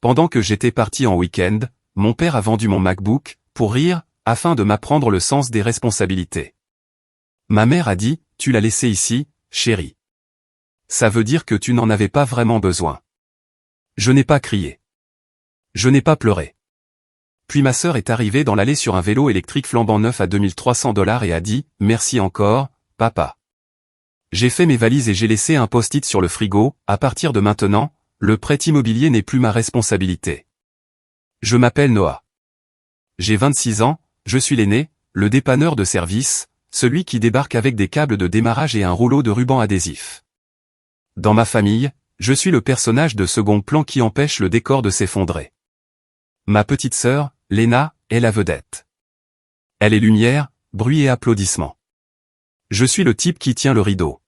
pendant que j'étais parti en week-end, mon père a vendu mon MacBook, pour rire, afin de m'apprendre le sens des responsabilités. Ma mère a dit, tu l'as laissé ici, chérie. Ça veut dire que tu n'en avais pas vraiment besoin. Je n'ai pas crié. Je n'ai pas pleuré. Puis ma sœur est arrivée dans l'allée sur un vélo électrique flambant neuf à $2300 et a dit, merci encore, papa. J'ai fait mes valises et j'ai laissé un post-it sur le frigo, à partir de maintenant, le prêt immobilier n'est plus ma responsabilité. Je m'appelle Noah. J'ai 26 ans, je suis l'aîné, le dépanneur de service, celui qui débarque avec des câbles de démarrage et un rouleau de ruban adhésif. Dans ma famille, je suis le personnage de second plan qui empêche le décor de s'effondrer. Ma petite sœur, Léna, est la vedette. Elle est lumière, bruit et applaudissements. Je suis le type qui tient le rideau.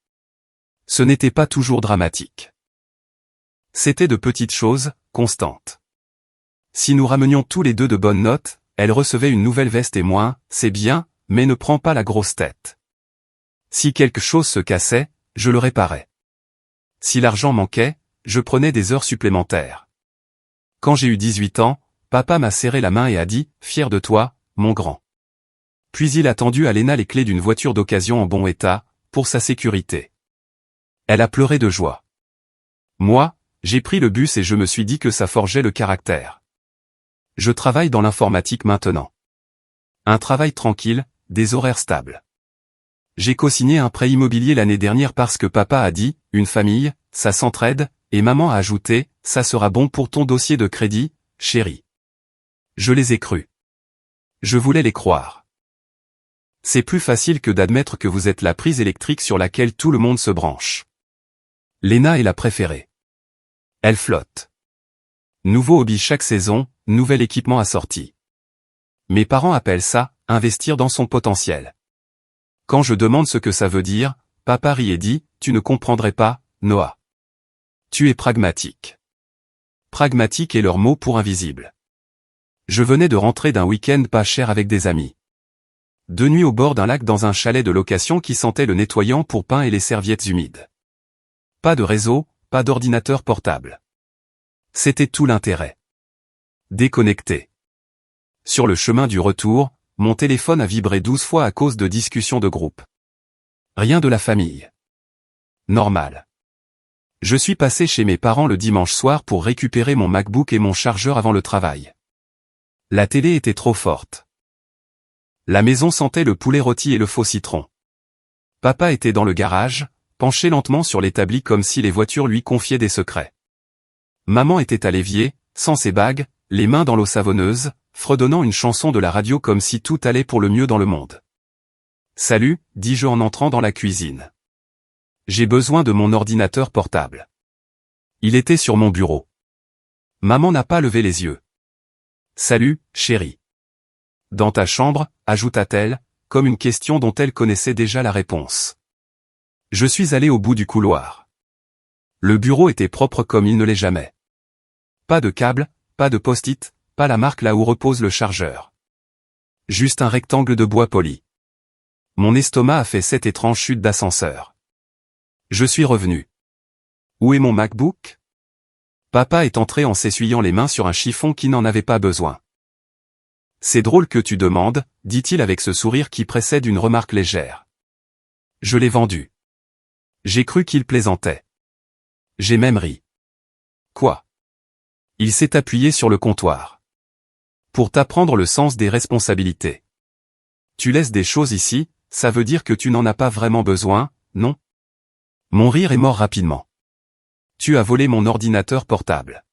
Ce n'était pas toujours dramatique. C'était de petites choses, constantes. Si nous ramenions tous les deux de bonnes notes, elle recevait une nouvelle veste et moi, c'est bien, mais ne prends pas la grosse tête. Si quelque chose se cassait, je le réparais. Si l'argent manquait, je prenais des heures supplémentaires. Quand j'ai eu 18 ans, papa m'a serré la main et a dit, fier de toi, mon grand. Puis il a tendu à Léna les clés d'une voiture d'occasion en bon état, pour sa sécurité. Elle a pleuré de joie. Moi, j'ai pris le bus et je me suis dit que ça forgeait le caractère. Je travaille dans l'informatique maintenant. Un travail tranquille, des horaires stables. J'ai co-signé un prêt immobilier l'année dernière parce que papa a dit, une famille, ça s'entraide, et maman a ajouté, ça sera bon pour ton dossier de crédit, chérie. Je les ai crus. Je voulais les croire. C'est plus facile que d'admettre que vous êtes la prise électrique sur laquelle tout le monde se branche. Léna est la préférée. Elle flotte. Nouveau hobby chaque saison, nouvel équipement assorti. Mes parents appellent ça, investir dans son potentiel. Quand je demande ce que ça veut dire, papa rit et dit, tu ne comprendrais pas, Noah. Tu es pragmatique. Pragmatique est leur mot pour invisible. Je venais de rentrer d'un week-end pas cher avec des amis. 2 nuits au bord d'un lac dans un chalet de location qui sentait le nettoyant pour pain et les serviettes humides. Pas de réseau, pas d'ordinateur portable. C'était tout l'intérêt. Déconnecté. Sur le chemin du retour, mon téléphone a vibré 12 fois à cause de discussions de groupe. Rien de la famille. Normal. Je suis passé chez mes parents le dimanche soir pour récupérer mon MacBook et mon chargeur avant le travail. La télé était trop forte. La maison sentait le poulet rôti et le faux citron. Papa était dans le garage, penché lentement sur l'établi comme si les voitures lui confiaient des secrets. Maman était à l'évier, sans ses bagues, les mains dans l'eau savonneuse, fredonnant une chanson de la radio comme si tout allait pour le mieux dans le monde. « Salut », dis-je en entrant dans la cuisine. J'ai besoin de mon ordinateur portable. Il était sur mon bureau. Maman n'a pas levé les yeux. « Salut, chérie. » Dans ta chambre, ajouta-t-elle, comme une question dont elle connaissait déjà la réponse. Je suis allé au bout du couloir. Le bureau était propre comme il ne l'est jamais. Pas de câble, pas de post-it, pas la marque là où repose le chargeur. Juste un rectangle de bois poli. Mon estomac a fait cette étrange chute d'ascenseur. Je suis revenu. Où est mon MacBook? Papa est entré en s'essuyant les mains sur un chiffon qui n'en avait pas besoin. C'est drôle que tu demandes, dit-il avec ce sourire qui précède une remarque légère. Je l'ai vendu. J'ai cru qu'il plaisantait. J'ai même ri. Quoi? Il s'est appuyé sur le comptoir. Pour t'apprendre le sens des responsabilités. Tu laisses des choses ici, ça veut dire que tu n'en as pas vraiment besoin, non? Mon rire est mort rapidement. Tu as volé mon ordinateur portable.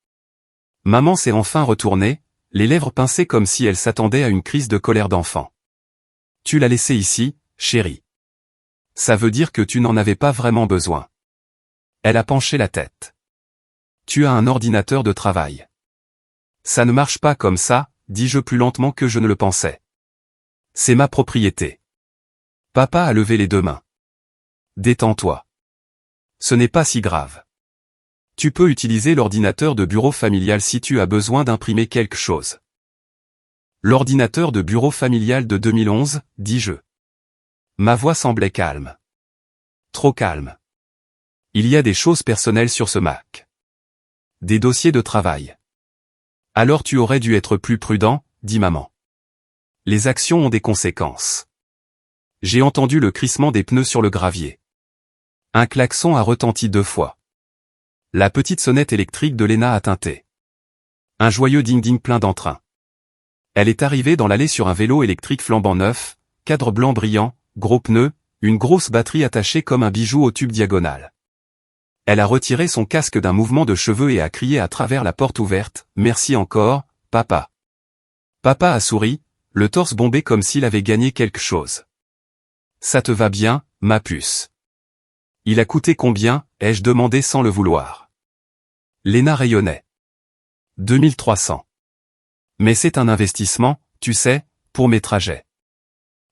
Maman s'est enfin retournée, les lèvres pincées comme si elle s'attendait à une crise de colère d'enfant. Tu l'as laissé ici, chérie. Ça veut dire que tu n'en avais pas vraiment besoin. Elle a penché la tête. Tu as un ordinateur de travail. Ça ne marche pas comme ça, dis-je plus lentement que je ne le pensais. C'est ma propriété. Papa a levé les 2 mains. Détends-toi. Ce n'est pas si grave. Tu peux utiliser l'ordinateur de bureau familial si tu as besoin d'imprimer quelque chose. L'ordinateur de bureau familial de 2011, dis-je. Ma voix semblait calme. Trop calme. Il y a des choses personnelles sur ce Mac. Des dossiers de travail. Alors tu aurais dû être plus prudent, dit maman. Les actions ont des conséquences. J'ai entendu le crissement des pneus sur le gravier. Un klaxon a retenti 2 fois. La petite sonnette électrique de Léna a tinté. Un joyeux ding-ding plein d'entrain. Elle est arrivée dans l'allée sur un vélo électrique flambant neuf, cadre blanc brillant, gros pneus, une grosse batterie attachée comme un bijou au tube diagonal. Elle a retiré son casque d'un mouvement de cheveux et a crié à travers la porte ouverte, « Merci encore, papa ». Papa a souri, le torse bombé comme s'il avait gagné quelque chose. « Ça te va bien, ma puce ?» Il a coûté combien, ai-je demandé sans le vouloir. Léna rayonnait. 2300. Mais c'est un investissement, tu sais, pour mes trajets.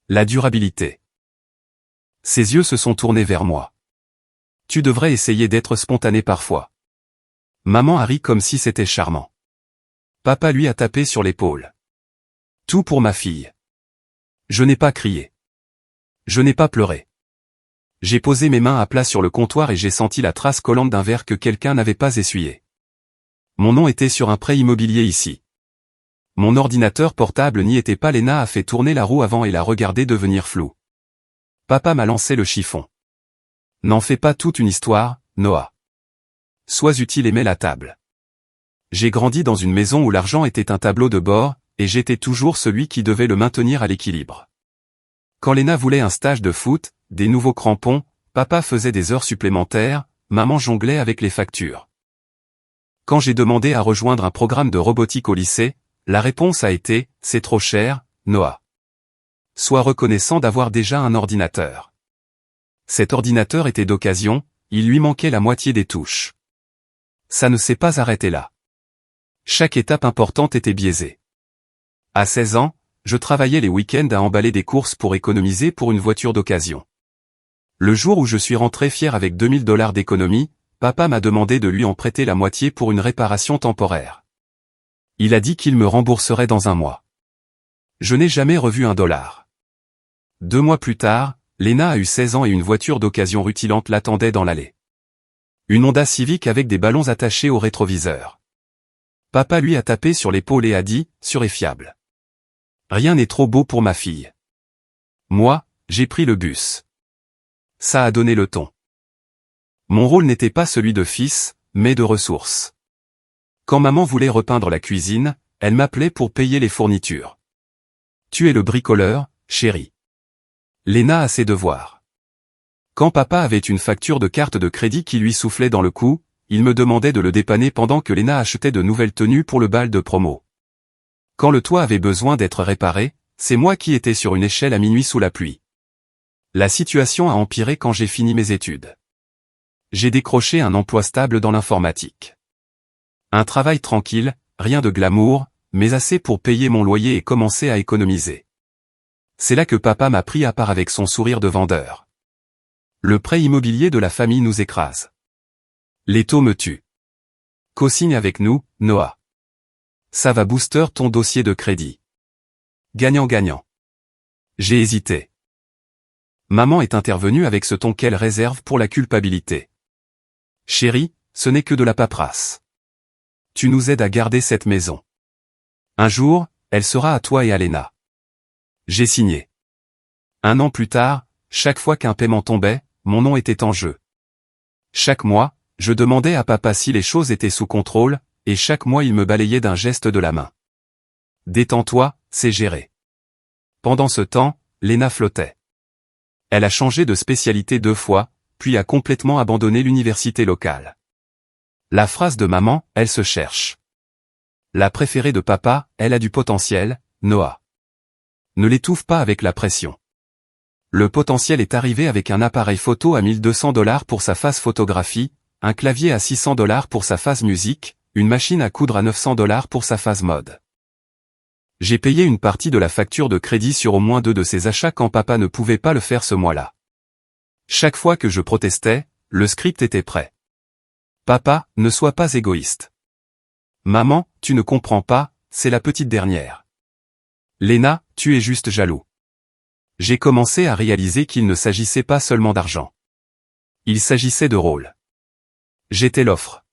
La durabilité. Ses yeux se sont tournés vers moi. Tu devrais essayer d'être spontané parfois. Maman a ri comme si c'était charmant. Papa lui a tapé sur l'épaule. Tout pour ma fille. Je n'ai pas crié. Je n'ai pas pleuré. J'ai posé mes mains à plat sur le comptoir et j'ai senti la trace collante d'un verre que quelqu'un n'avait pas essuyé. Mon nom était sur un prêt immobilier ici. Mon ordinateur portable n'y était pas. Léna a fait tourner la roue avant et l'a regardé devenir flou. Papa m'a lancé le chiffon. N'en fais pas toute une histoire, Noah. Sois utile et mets la table. J'ai grandi dans une maison où l'argent était un tableau de bord, et j'étais toujours celui qui devait le maintenir à l'équilibre. Quand Léna voulait un stage de foot, des nouveaux crampons, papa faisait des heures supplémentaires, maman jonglait avec les factures. Quand j'ai demandé à rejoindre un programme de robotique au lycée, la réponse a été « C'est trop cher, Noah. Sois reconnaissant d'avoir déjà un ordinateur. » Cet ordinateur était d'occasion, il lui manquait la moitié des touches. Ça ne s'est pas arrêté là. Chaque étape importante était biaisée. À 16 ans, je travaillais les week-ends à emballer des courses pour économiser pour une voiture d'occasion. Le jour où je suis rentré fier avec $2000 d'économie, papa m'a demandé de lui en prêter la moitié pour une réparation temporaire. Il a dit qu'il me rembourserait dans un mois. Je n'ai jamais revu $1. 2 mois plus tard, Léna a eu 16 ans et une voiture d'occasion rutilante l'attendait dans l'allée. Une Honda Civic avec des ballons attachés au rétroviseur. Papa lui a tapé sur l'épaule et a dit, sûr et fiable. Rien n'est trop beau pour ma fille. Moi, j'ai pris le bus. Ça a donné le ton. Mon rôle n'était pas celui de fils, mais de ressource. Quand maman voulait repeindre la cuisine, elle m'appelait pour payer les fournitures. Tu es le bricoleur, chérie. Léna a ses devoirs. Quand papa avait une facture de carte de crédit qui lui soufflait dans le cou, il me demandait de le dépanner pendant que Léna achetait de nouvelles tenues pour le bal de promo. Quand le toit avait besoin d'être réparé, c'est moi qui étais sur une échelle à minuit sous la pluie. La situation a empiré quand j'ai fini mes études. J'ai décroché un emploi stable dans l'informatique. Un travail tranquille, rien de glamour, mais assez pour payer mon loyer et commencer à économiser. C'est là que papa m'a pris à part avec son sourire de vendeur. Le prêt immobilier de la famille nous écrase. Les taux me tuent. Co-signe avec nous, Noah. Ça va booster ton dossier de crédit. Gagnant-gagnant. J'ai hésité. Maman est intervenue avec ce ton qu'elle réserve pour la culpabilité. Chérie, ce n'est que de la paperasse. Tu nous aides à garder cette maison. Un jour, elle sera à toi et à Léna. J'ai signé. 1 an plus tard, chaque fois qu'un paiement tombait, mon nom était en jeu. Chaque mois, je demandais à papa si les choses étaient sous contrôle, et chaque mois il me balayait d'un geste de la main. Détends-toi, c'est géré. Pendant ce temps, Léna flottait. Elle a changé de spécialité 2 fois, puis a complètement abandonné l'université locale. La phrase de maman, elle se cherche. La préférée de papa, elle a du potentiel, Noah. Ne l'étouffe pas avec la pression. Le potentiel est arrivé avec un appareil photo à $1200 pour sa phase photographie, un clavier à $600 pour sa phase musique, une machine à coudre à $900 pour sa phase mode. J'ai payé une partie de la facture de crédit sur au moins 2 de ses achats quand papa ne pouvait pas le faire ce mois-là. Chaque fois que je protestais, le script était prêt. Papa, ne sois pas égoïste. Maman, tu ne comprends pas, c'est la petite dernière. Léna, tu es juste jaloux. J'ai commencé à réaliser qu'il ne s'agissait pas seulement d'argent. Il s'agissait de rôle. J'étais l'offre.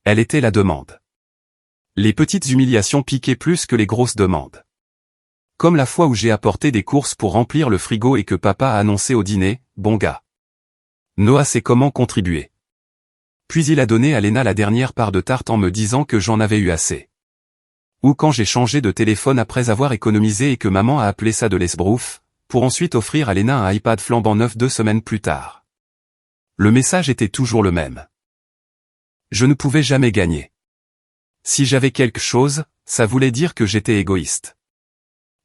Elle était la demande. Les petites humiliations piquaient plus que les grosses demandes. Comme la fois où j'ai apporté des courses pour remplir le frigo et que papa a annoncé au dîner, bon gars. Noah sait comment contribuer. Puis il a donné à Léna la dernière part de tarte en me disant que j'en avais eu assez. Ou quand j'ai changé de téléphone après avoir économisé et que maman a appelé ça de l'esbrouf, pour ensuite offrir à Léna un iPad flambant neuf 2 semaines plus tard. Le message était toujours le même. Je ne pouvais jamais gagner. Si j'avais quelque chose, ça voulait dire que j'étais égoïste.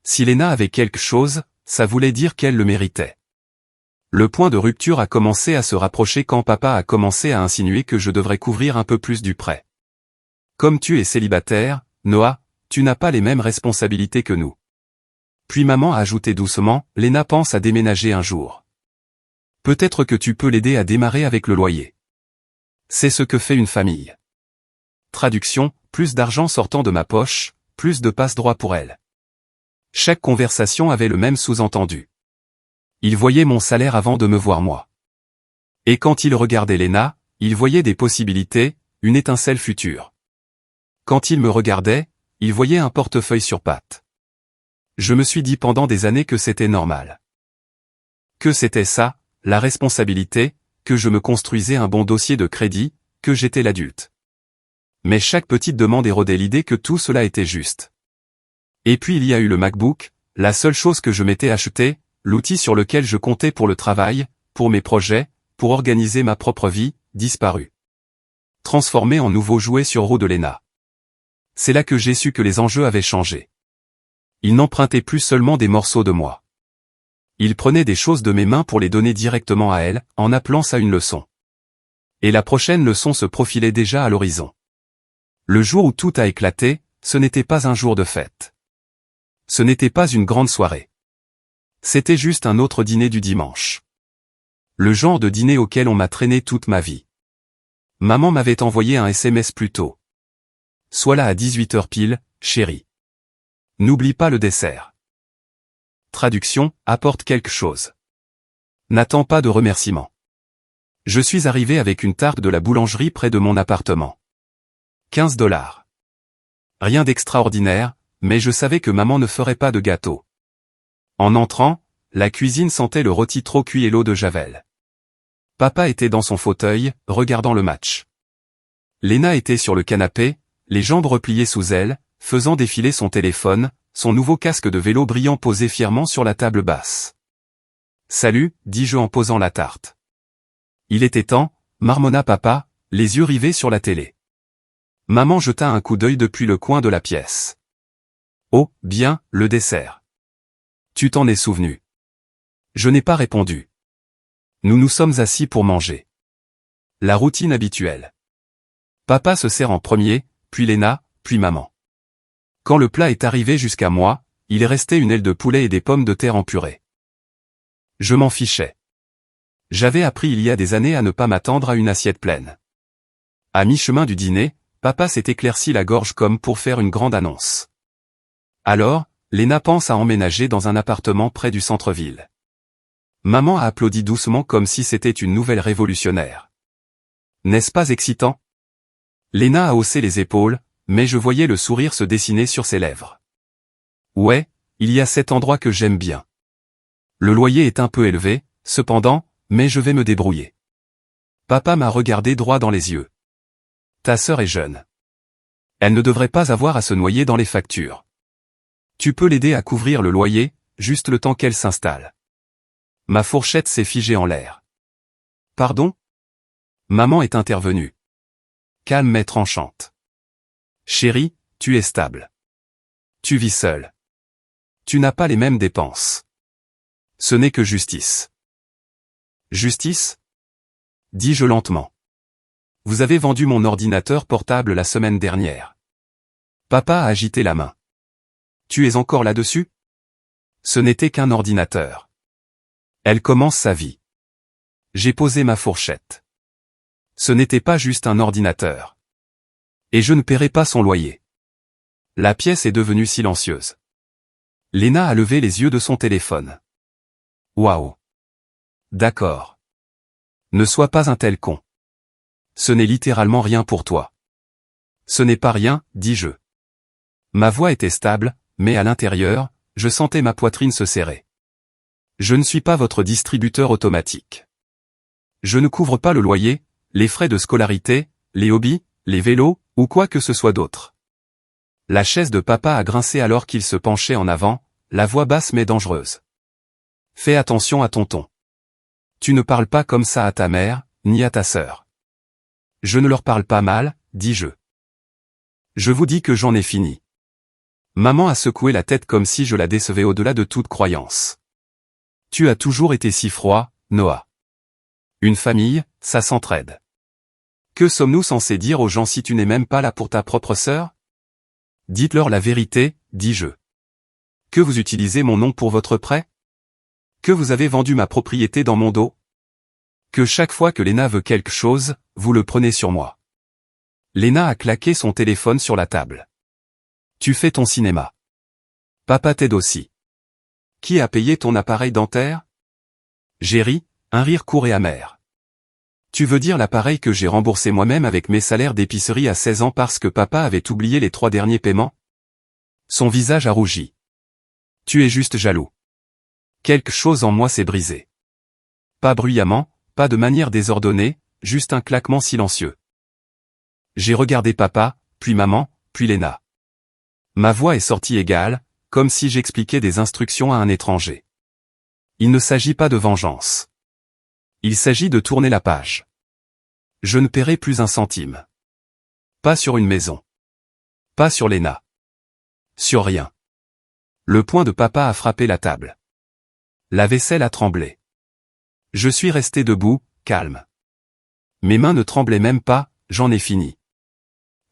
Si Léna avait quelque chose, ça voulait dire qu'elle le méritait. Le point de rupture a commencé à se rapprocher quand papa a commencé à insinuer que je devrais couvrir un peu plus du prêt. Comme tu es célibataire, Noah, tu n'as pas les mêmes responsabilités que nous. Puis maman a ajouté doucement, Léna pense à déménager un jour. Peut-être que tu peux l'aider à démarrer avec le loyer. C'est ce que fait une famille. Traduction, plus d'argent sortant de ma poche, plus de passe-droit pour elle. Chaque conversation avait le même sous-entendu. Il voyait mon salaire avant de me voir moi. Et quand il regardait Léna, il voyait des possibilités, une étincelle future. Quand il me regardait, il voyait un portefeuille sur pattes. Je me suis dit pendant des années que c'était normal. Que c'était ça, la responsabilité, que je me construisais un bon dossier de crédit, que j'étais l'adulte. Mais chaque petite demande érodait l'idée que tout cela était juste. Et puis il y a eu le MacBook, la seule chose que je m'étais acheté, l'outil sur lequel je comptais pour le travail, pour mes projets, pour organiser ma propre vie, disparu. Transformé en nouveau jouet sur roue de Léna. C'est là que j'ai su que les enjeux avaient changé. Il n'empruntait plus seulement des morceaux de moi. Il prenait des choses de mes mains pour les donner directement à elle, en appelant ça une leçon. Et la prochaine leçon se profilait déjà à l'horizon. Le jour où tout a éclaté, ce n'était pas un jour de fête. Ce n'était pas une grande soirée. C'était juste un autre dîner du dimanche. Le genre de dîner auquel on m'a traîné toute ma vie. Maman m'avait envoyé un SMS plus tôt. Sois là à 18h pile, chérie. N'oublie pas le dessert. Traduction, apporte quelque chose. N'attends pas de remerciements. Je suis arrivé avec une tarte de la boulangerie près de mon appartement. 15 $. Rien d'extraordinaire, mais je savais que maman ne ferait pas de gâteau. En entrant, la cuisine sentait le rôti trop cuit et l'eau de javel. Papa était dans son fauteuil, regardant le match. Léna était sur le canapé, les jambes repliées sous elle, faisant défiler son téléphone, son nouveau casque de vélo brillant posé fièrement sur la table basse. « Salut », dis-je en posant la tarte. Il était temps, marmonna papa, les yeux rivés sur la télé. Maman jeta un coup d'œil depuis le coin de la pièce. « Oh, bien, le dessert. Tu t'en es souvenu. » Je n'ai pas répondu. Nous nous sommes assis pour manger. La routine habituelle. Papa se sert en premier, puis Léna, puis maman. Quand le plat est arrivé jusqu'à moi, il est resté une aile de poulet et des pommes de terre en purée. Je m'en fichais. J'avais appris il y a des années à ne pas m'attendre à une assiette pleine. À mi-chemin du dîner, papa s'est éclairci la gorge comme pour faire une grande annonce. Alors, Léna pense à emménager dans un appartement près du centre-ville. Maman a applaudi doucement comme si c'était une nouvelle révolutionnaire. N'est-ce pas excitant? Léna a haussé les épaules, mais je voyais le sourire se dessiner sur ses lèvres. Ouais, il y a cet endroit que j'aime bien. Le loyer est un peu élevé, cependant, mais je vais me débrouiller. Papa m'a regardé droit dans les yeux. Ta sœur est jeune. Elle ne devrait pas avoir à se noyer dans les factures. Tu peux l'aider à couvrir le loyer, juste le temps qu'elle s'installe. Ma fourchette s'est figée en l'air. Pardon? Maman est intervenue. Calme mais tranchante. Chérie, tu es stable. Tu vis seule. Tu n'as pas les mêmes dépenses. Ce n'est que justice. Justice? Dis-je lentement. Vous avez vendu mon ordinateur portable la semaine dernière. Papa a agité la main. Tu es encore là-dessus? Ce n'était qu'un ordinateur. Elle commence sa vie. J'ai posé ma fourchette. Ce n'était pas juste un ordinateur. Et je ne paierai pas son loyer. La pièce est devenue silencieuse. Léna a levé les yeux de son téléphone. Waouh. D'accord. Ne sois pas un tel con. Ce n'est littéralement rien pour toi. Ce n'est pas rien, dis-je. Ma voix était stable, mais à l'intérieur, je sentais ma poitrine se serrer. Je ne suis pas votre distributeur automatique. Je ne couvre pas le loyer, les frais de scolarité, les hobbies, les vélos, ou quoi que ce soit d'autre. La chaise de papa a grincé alors qu'il se penchait en avant, la voix basse mais dangereuse. Fais attention à ton ton. Tu ne parles pas comme ça à ta mère, ni à ta sœur. Je ne leur parle pas mal, dis-je. Je vous dis que j'en ai fini. Maman a secoué la tête comme si je la décevais au-delà de toute croyance. Tu as toujours été si froid, Noah. Une famille, ça s'entraide. Que sommes-nous censés dire aux gens si tu n'es même pas là pour ta propre sœur? Dites-leur la vérité, dis-je. Que vous utilisez mon nom pour votre prêt? Que vous avez vendu ma propriété dans mon dos? Que chaque fois que Léna veut quelque chose, vous le prenez sur moi. Léna a claqué son téléphone sur la table. Tu fais ton cinéma. Papa t'aide aussi. Qui a payé ton appareil dentaire? J'ai ri, un rire court et amer. Tu veux dire l'appareil que j'ai remboursé moi-même avec mes salaires d'épicerie à 16 ans parce que papa avait oublié les 3 derniers paiements? Son visage a rougi. Tu es juste jaloux. Quelque chose en moi s'est brisé. Pas bruyamment, pas de manière désordonnée, juste un claquement silencieux. J'ai regardé papa, puis maman, puis Léna. Ma voix est sortie égale, comme si j'expliquais des instructions à un étranger. Il ne s'agit pas de vengeance. Il s'agit de tourner la page. Je ne paierai plus un centime. Pas sur une maison. Pas sur Léna. Sur rien. Le poing de papa a frappé la table. La vaisselle a tremblé. Je suis resté debout, calme. Mes mains ne tremblaient même pas, j'en ai fini.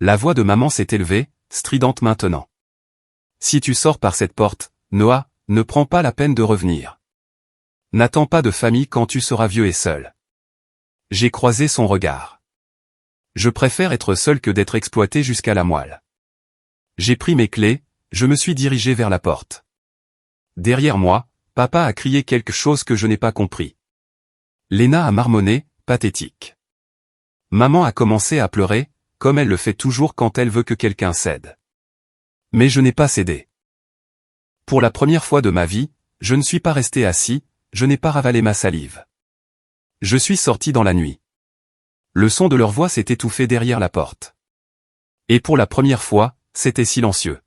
La voix de maman s'est élevée, stridente maintenant. Si tu sors par cette porte, Noah, ne prends pas la peine de revenir. N'attends pas de famille quand tu seras vieux et seul. J'ai croisé son regard. Je préfère être seul que d'être exploité jusqu'à la moelle. J'ai pris mes clés, je me suis dirigé vers la porte. Derrière moi, papa a crié quelque chose que je n'ai pas compris. Léna a marmonné, pathétique. Maman a commencé à pleurer, comme elle le fait toujours quand elle veut que quelqu'un cède. Mais je n'ai pas cédé. Pour la première fois de ma vie, je ne suis pas resté assis, je n'ai pas ravalé ma salive. Je suis sorti dans la nuit. Le son de leur voix s'est étouffé derrière la porte. Et pour la première fois, c'était silencieux.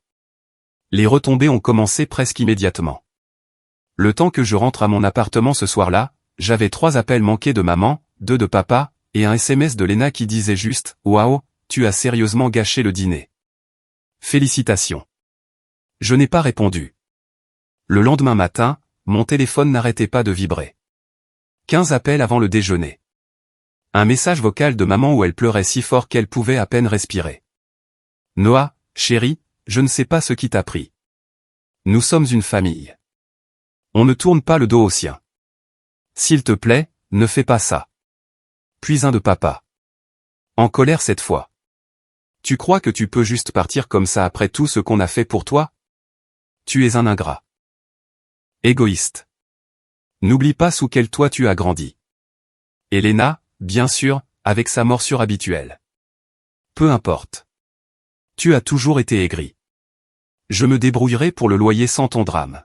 Les retombées ont commencé presque immédiatement. Le temps que je rentre à mon appartement ce soir-là, j'avais 3 appels manqués de maman, 2 de papa, et un SMS de Léna qui disait juste « Waouh, tu as sérieusement gâché le dîner. Félicitations. » Je n'ai pas répondu. Le lendemain matin, mon téléphone n'arrêtait pas de vibrer. 15 appels avant le déjeuner. Un message vocal de maman où elle pleurait si fort qu'elle pouvait à peine respirer. Noah, chérie, je ne sais pas ce qui t'a pris. Nous sommes une famille. On ne tourne pas le dos aux siens. S'il te plaît, ne fais pas ça. Puis un de papa. En colère cette fois. Tu crois que tu peux juste partir comme ça après tout ce qu'on a fait pour toi? Tu es un ingrat. Égoïste. N'oublie pas sous quel toit tu as grandi. Et Léna, bien sûr, avec sa morsure habituelle. Peu importe. Tu as toujours été aigri. Je me débrouillerai pour le loyer sans ton drame.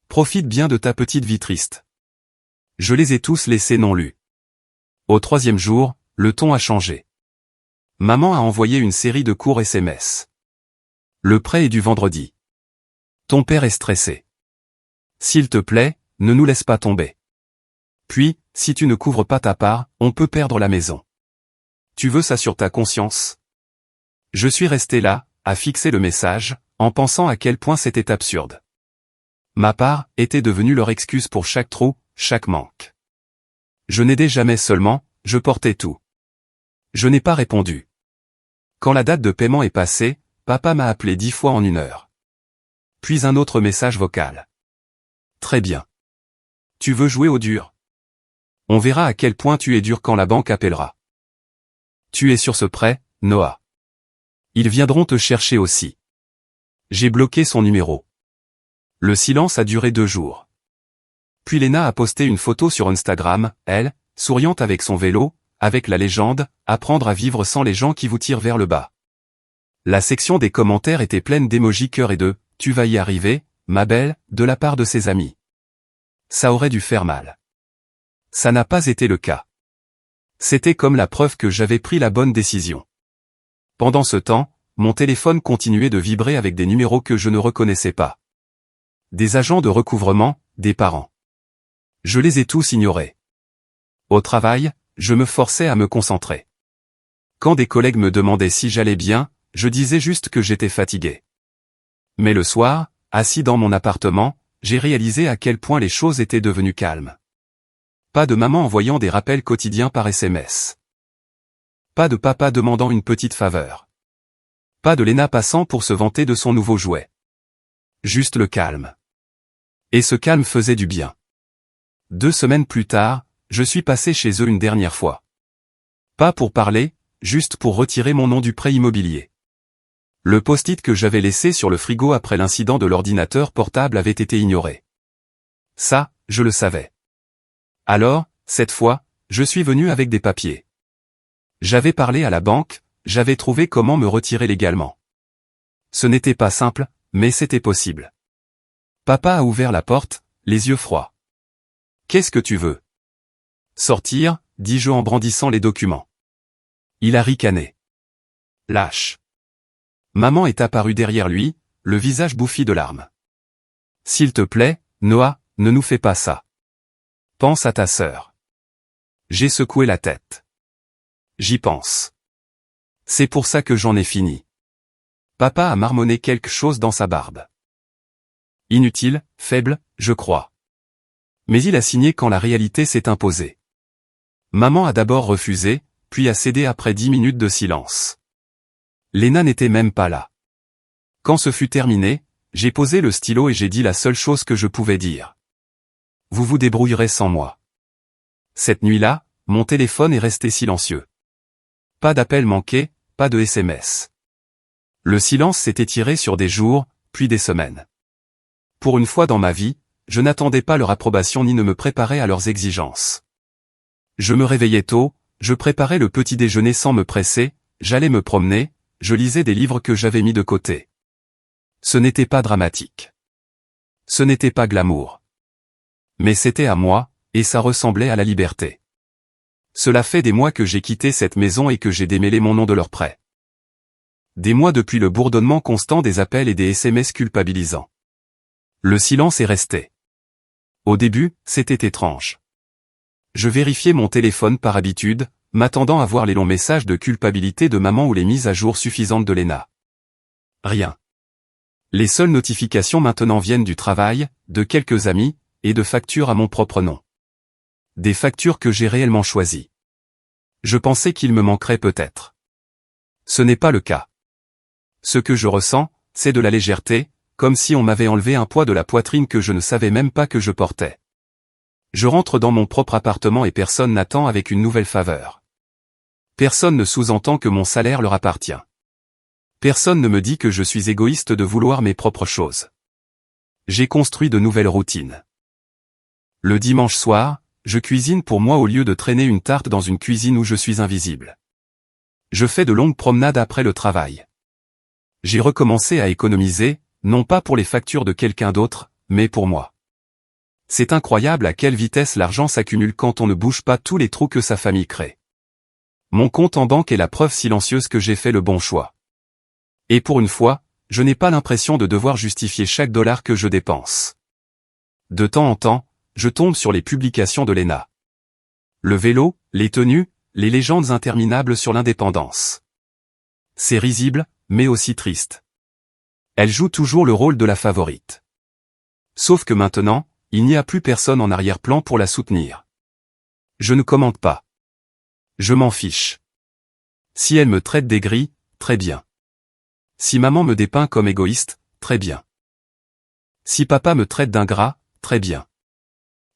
Profite bien de ta petite vie triste. Je les ai tous laissés non lus. Au 3e jour, le ton a changé. Maman a envoyé une série de courts SMS. Le prêt est du vendredi. Ton père est stressé. S'il te plaît, ne nous laisse pas tomber. Puis, si tu ne couvres pas ta part, on peut perdre la maison. Tu veux ça sur ta conscience? Je suis resté là, à fixer le message, en pensant à quel point c'était absurde. Ma part était devenue leur excuse pour chaque trou, chaque manque. Je n'aidais jamais seulement, je portais tout. Je n'ai pas répondu. Quand la date de paiement est passée, papa m'a appelé 10 fois en 1 heure. Puis un autre message vocal. Très bien. Tu veux jouer au dur? On verra à quel point tu es dur quand la banque appellera. Tu es sur ce prêt, Noah. Ils viendront te chercher aussi. J'ai bloqué son numéro. Le silence a duré 2 jours. Puis Léna a posté une photo sur Instagram, elle, souriante avec son vélo, avec la légende « Apprendre à vivre sans les gens qui vous tirent vers le bas ». La section des commentaires était pleine d'émojis cœur et de « tu vas y arriver, ma belle » de la part de ses amis. Ça aurait dû faire mal. Ça n'a pas été le cas. C'était comme la preuve que j'avais pris la bonne décision. Pendant ce temps, mon téléphone continuait de vibrer avec des numéros que je ne reconnaissais pas. Des agents de recouvrement, des parents. Je les ai tous ignorés. Au travail, je me forçais à me concentrer. Quand des collègues me demandaient si j'allais bien, je disais juste que j'étais fatigué. Mais le soir, assis dans mon appartement, j'ai réalisé à quel point les choses étaient devenues calmes. Pas de maman envoyant des rappels quotidiens par SMS. Pas de papa demandant une petite faveur. Pas de Léna passant pour se vanter de son nouveau jouet. Juste le calme. Et ce calme faisait du bien. 2 semaines plus tard, je suis passé chez eux une dernière fois. Pas pour parler, juste pour retirer mon nom du prêt immobilier. Le post-it que j'avais laissé sur le frigo après l'incident de l'ordinateur portable avait été ignoré. Ça, je le savais. Alors, cette fois, je suis venu avec des papiers. J'avais parlé à la banque, j'avais trouvé comment me retirer légalement. Ce n'était pas simple, mais c'était possible. Papa a ouvert la porte, les yeux froids. « Qu'est-ce que tu veux ?»« Sortir » dis-je en brandissant les documents. Il a ricané. « Lâche. » Maman est apparue derrière lui, le visage bouffi de larmes. « S'il te plaît, Noah, ne nous fais pas ça. Pense à ta sœur. » J'ai secoué la tête. J'y pense. C'est pour ça que j'en ai fini. Papa a marmonné quelque chose dans sa barbe. Inutile, faible, je crois. Mais il a signé quand la réalité s'est imposée. Maman a d'abord refusé, puis a cédé après 10 minutes de silence. Léna n'était même pas là. Quand ce fut terminé, j'ai posé le stylo et j'ai dit la seule chose que je pouvais dire. Vous vous débrouillerez sans moi. Cette nuit-là, mon téléphone est resté silencieux. Pas d'appel manqué, pas de SMS. Le silence s'est étiré sur des jours, puis des semaines. Pour une fois dans ma vie, je n'attendais pas leur approbation ni ne me préparais à leurs exigences. Je me réveillais tôt, je préparais le petit déjeuner sans me presser, j'allais me promener, je lisais des livres que j'avais mis de côté. Ce n'était pas dramatique. Ce n'était pas glamour. Mais c'était à moi, et ça ressemblait à la liberté. Cela fait des mois que j'ai quitté cette maison et que j'ai démêlé mon nom de leur prêt. Des mois depuis le bourdonnement constant des appels et des SMS culpabilisants. Le silence est resté. Au début, c'était étrange. Je vérifiais mon téléphone par habitude, m'attendant à voir les longs messages de culpabilité de maman ou les mises à jour suffisantes de Léna. Rien. Les seules notifications maintenant viennent du travail, de quelques amis, et de factures à mon propre nom. Des factures que j'ai réellement choisies. Je pensais qu'il me manquerait peut-être. Ce n'est pas le cas. Ce que je ressens, c'est de la légèreté, comme si on m'avait enlevé un poids de la poitrine que je ne savais même pas que je portais. Je rentre dans mon propre appartement et personne n'attend avec une nouvelle faveur. Personne ne sous-entend que mon salaire leur appartient. Personne ne me dit que je suis égoïste de vouloir mes propres choses. J'ai construit de nouvelles routines. Le dimanche soir, je cuisine pour moi au lieu de traîner une tarte dans une cuisine où je suis invisible. Je fais de longues promenades après le travail. J'ai recommencé à économiser, non pas pour les factures de quelqu'un d'autre, mais pour moi. C'est incroyable à quelle vitesse l'argent s'accumule quand on ne bouge pas tous les trous que sa famille crée. Mon compte en banque est la preuve silencieuse que j'ai fait le bon choix. Et pour une fois, je n'ai pas l'impression de devoir justifier chaque dollar que je dépense. De temps en temps, je tombe sur les publications de Léna. Le vélo, les tenues, les légendes interminables sur l'indépendance. C'est risible, mais aussi triste. Elle joue toujours le rôle de la favorite. Sauf que maintenant, il n'y a plus personne en arrière-plan pour la soutenir. Je ne commente pas. Je m'en fiche. Si elle me traite d'aigri, très bien. Si maman me dépeint comme égoïste, très bien. Si papa me traite d'ingrat, très bien.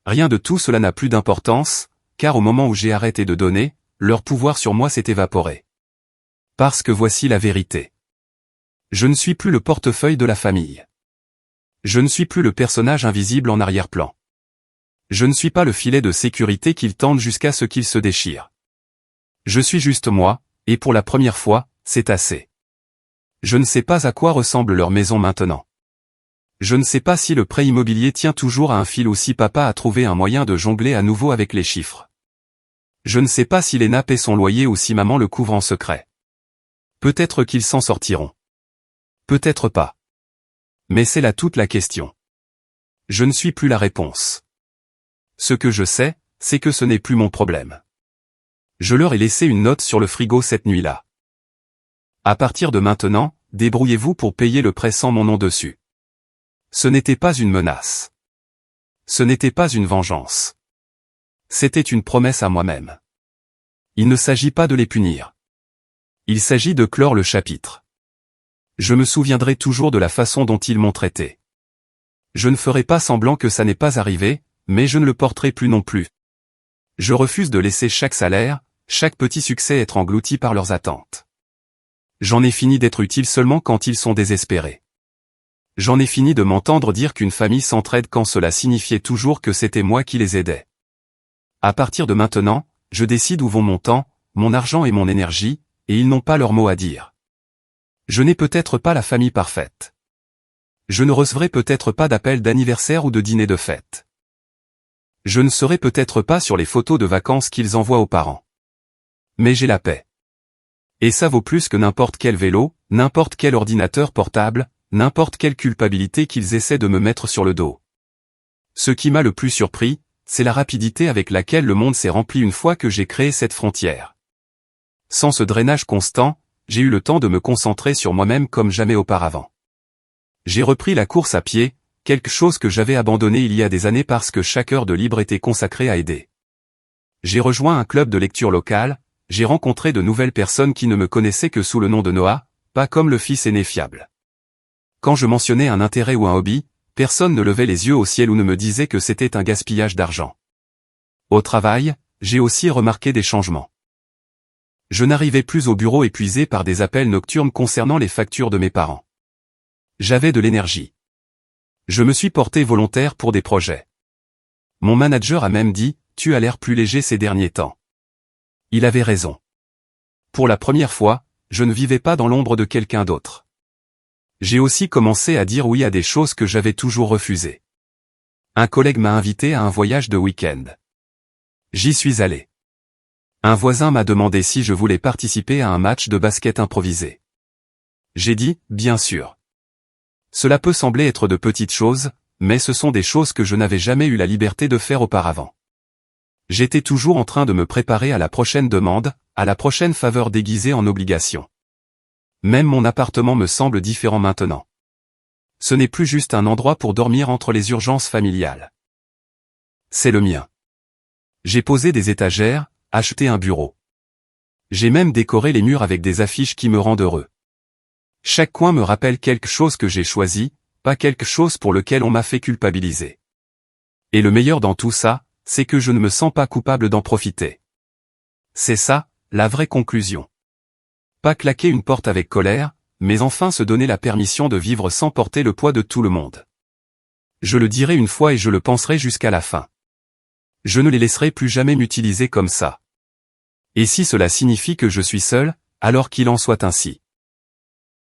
Rien de tout cela n'a plus d'importance, car au moment où j'ai arrêté de donner, leur pouvoir sur moi s'est évaporé. Parce que voici la vérité. Je ne suis plus le portefeuille de la famille. Je ne suis plus le personnage invisible en arrière-plan. Je ne suis pas le filet de sécurité qu'ils tendent jusqu'à ce qu'il se déchire. Je suis juste moi, et pour la première fois, c'est assez. Je ne sais pas à quoi ressemble leur maison maintenant. Je ne sais pas si le prêt immobilier tient toujours à un fil ou si papa a trouvé un moyen de jongler à nouveau avec les chiffres. Je ne sais pas si Léna paie son loyer ou si maman le couvre en secret. Peut-être qu'ils s'en sortiront. Peut-être pas. Mais c'est là toute la question. Je ne suis plus la réponse. Ce que je sais, c'est que ce n'est plus mon problème. Je leur ai laissé une note sur le frigo cette nuit-là. À partir de maintenant, débrouillez-vous pour payer le prêt sans mon nom dessus. Ce n'était pas une menace. Ce n'était pas une vengeance. C'était une promesse à moi-même. Il ne s'agit pas de les punir. Il s'agit de clore le chapitre. Je me souviendrai toujours de la façon dont ils m'ont traité. Je ne ferai pas semblant que ça n'est pas arrivé, mais je ne le porterai plus non plus. Je refuse de laisser chaque salaire, chaque petit succès être englouti par leurs attentes. J'en ai fini d'être utile seulement quand ils sont désespérés. J'en ai fini de m'entendre dire qu'une famille s'entraide quand cela signifiait toujours que c'était moi qui les aidais. À partir de maintenant, je décide où vont mon temps, mon argent et mon énergie, et ils n'ont pas leur mot à dire. Je n'ai peut-être pas la famille parfaite. Je ne recevrai peut-être pas d'appel d'anniversaire ou de dîner de fête. Je ne serai peut-être pas sur les photos de vacances qu'ils envoient aux parents. Mais j'ai la paix. Et ça vaut plus que n'importe quel vélo, n'importe quel ordinateur portable, n'importe quelle culpabilité qu'ils essaient de me mettre sur le dos. Ce qui m'a le plus surpris, c'est la rapidité avec laquelle le monde s'est rempli une fois que j'ai créé cette frontière. Sans ce drainage constant, j'ai eu le temps de me concentrer sur moi-même comme jamais auparavant. J'ai repris la course à pied, quelque chose que j'avais abandonné il y a des années parce que chaque heure de libre était consacrée à aider. J'ai rejoint un club de lecture local, j'ai rencontré de nouvelles personnes qui ne me connaissaient que sous le nom de Noah, pas comme le fils aîné fiable. Quand je mentionnais un intérêt ou un hobby, personne ne levait les yeux au ciel ou ne me disait que c'était un gaspillage d'argent. Au travail, j'ai aussi remarqué des changements. Je n'arrivais plus au bureau épuisé par des appels nocturnes concernant les factures de mes parents. J'avais de l'énergie. Je me suis porté volontaire pour des projets. Mon manager a même dit, « Tu as l'air plus léger ces derniers temps. » Il avait raison. Pour la première fois, je ne vivais pas dans l'ombre de quelqu'un d'autre. J'ai aussi commencé à dire oui à des choses que j'avais toujours refusées. Un collègue m'a invité à un voyage de week-end. J'y suis allé. Un voisin m'a demandé si je voulais participer à un match de basket improvisé. J'ai dit, bien sûr. Cela peut sembler être de petites choses, mais ce sont des choses que je n'avais jamais eu la liberté de faire auparavant. J'étais toujours en train de me préparer à la prochaine demande, à la prochaine faveur déguisée en obligation. Même mon appartement me semble différent maintenant. Ce n'est plus juste un endroit pour dormir entre les urgences familiales. C'est le mien. J'ai posé des étagères, acheté un bureau. J'ai même décoré les murs avec des affiches qui me rendent heureux. Chaque coin me rappelle quelque chose que j'ai choisi, pas quelque chose pour lequel on m'a fait culpabiliser. Et le meilleur dans tout ça, c'est que je ne me sens pas coupable d'en profiter. C'est ça, la vraie conclusion. Pas claquer une porte avec colère, mais enfin se donner la permission de vivre sans porter le poids de tout le monde. Je le dirai une fois et je le penserai jusqu'à la fin. Je ne les laisserai plus jamais m'utiliser comme ça. Et si cela signifie que je suis seul, alors qu'il en soit ainsi.